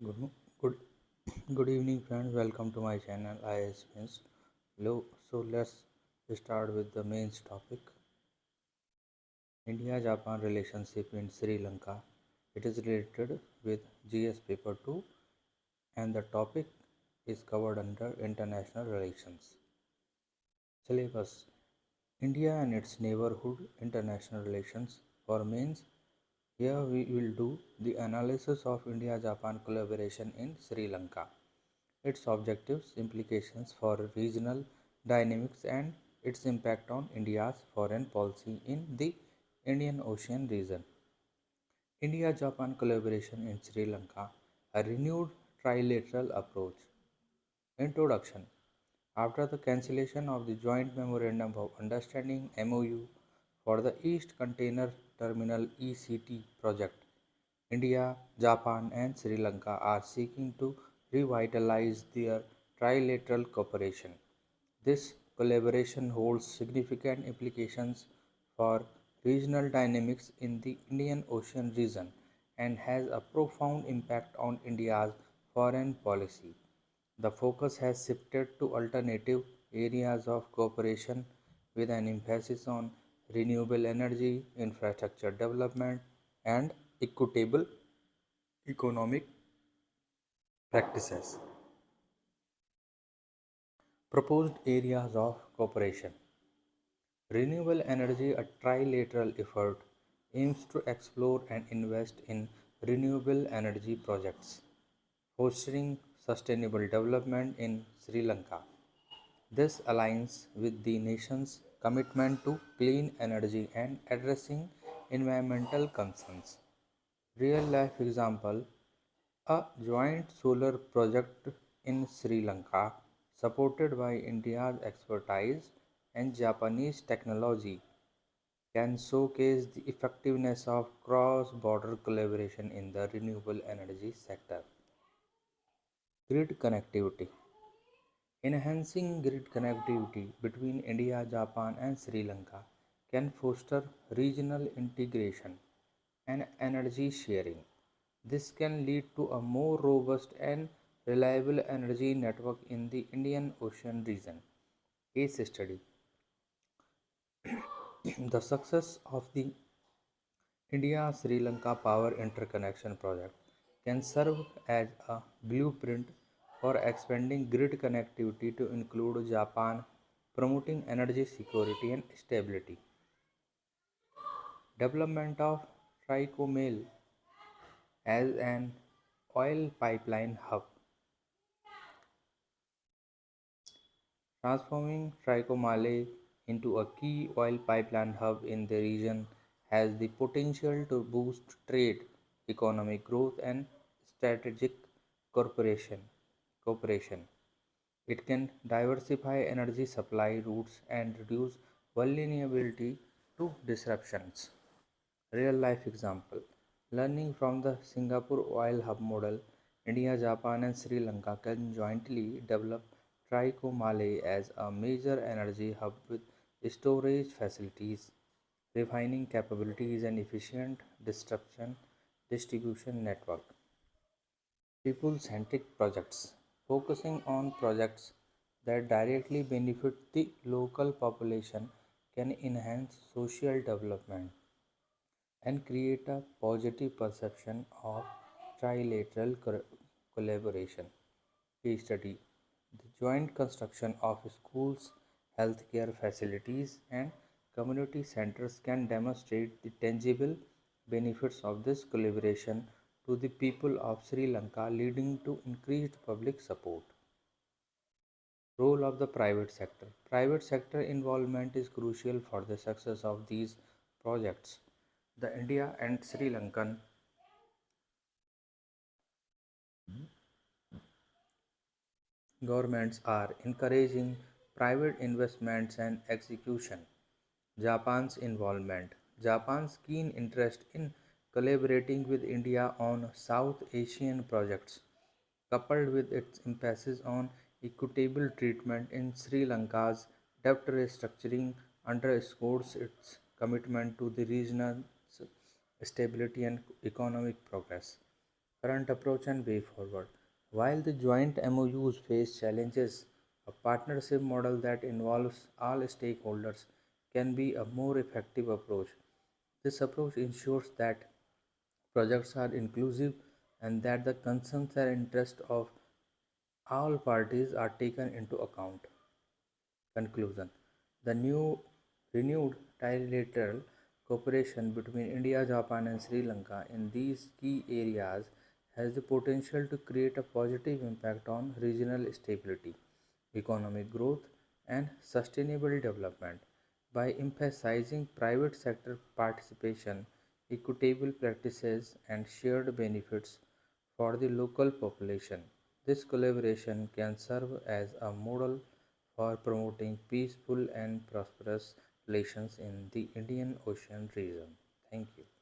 Good, good, good evening, friends. Welcome to my channel, IAS Prelims. So let's start with the main topic: India-Japan relationship in Sri Lanka. It is related with GS Paper 2, and the topic is covered under international relations. Syllabus: India and its neighborhood, international relations. For mains, here we will do the analysis of India-Japan collaboration in Sri Lanka, its objectives, implications for regional dynamics, and its impact on India's foreign policy in the Indian Ocean region. India Japan collaboration in Sri Lanka, a renewed trilateral approach. Introduction: After the cancellation of the Joint Memorandum of Understanding (MOU) for the East Container Terminal (ECT) project, India, Japan, and Sri Lanka are seeking to revitalize their trilateral cooperation. This collaboration holds significant implications for regional dynamics in the Indian Ocean region and has a profound impact on India's foreign policy. The focus has shifted to alternative areas of cooperation with an emphasis on renewable energy, infrastructure development, and equitable economic practices. Proposed areas of cooperation: Renewable energy, a trilateral effort, aims to explore and invest in renewable energy projects, fostering sustainable development in Sri Lanka. This aligns with the nation's commitment to clean energy and addressing environmental concerns. Real life example: a joint solar project in Sri Lanka, supported by India's expertise and Japanese technology, can showcase the effectiveness of cross border collaboration in the renewable energy sector. Grid connectivity: Enhancing grid connectivity between India, Japan, and Sri Lanka can foster regional integration and energy sharing. This can lead to a more robust and reliable energy network in the Indian Ocean region. Case study: The success of the India Sri Lanka Power Interconnection Project can serve as a blueprint for expanding grid connectivity to include Japan, promoting energy security and stability. Development of Tricomale as an oil pipeline hub. Transforming Tricomale into a key oil pipeline hub in the region has the potential to boost trade, economic growth, and strategic cooperation. It can diversify energy supply routes and reduce vulnerability to disruptions. Real life example: Learning from the Singapore oil hub model, India, Japan, and Sri Lanka can jointly develop Tricomale as a major energy hub with storage facilities, refining capabilities, and efficient distribution network. People centric projects: Focusing on projects that directly benefit the local population can enhance social development and create a positive perception of trilateral collaboration. Case study: The joint construction of schools, healthcare facilities, and community centers can demonstrate the tangible benefits of this collaboration to the people of Sri Lanka, leading to increased public support. Role of the private sector: Private sector involvement is crucial for the success of these projects. The India and Sri Lankan governments are encouraging private investments and execution. Japan's involvement: Japan's keen interest in collaborating with India on South Asian projects, coupled with its emphasis on equitable treatment in Sri Lanka's debt restructuring, underscores its commitment to the region's stability and economic progress. current approach and way forward. While the joint MOUs face challenges, a partnership model that involves all stakeholders can be a more effective approach. This approach ensures that projects are inclusive and that the concerns and interests of all parties are taken into account. Conclusion: the new renewed trilateral cooperation between India, Japan, and Sri Lanka in these key areas has the potential to create a positive impact on regional stability, economic growth, and sustainable development. By emphasizing private sector participation, equitable practices, and shared benefits for the local population, this collaboration can serve as a model for promoting peaceful and prosperous relations in the Indian Ocean region. Thank you.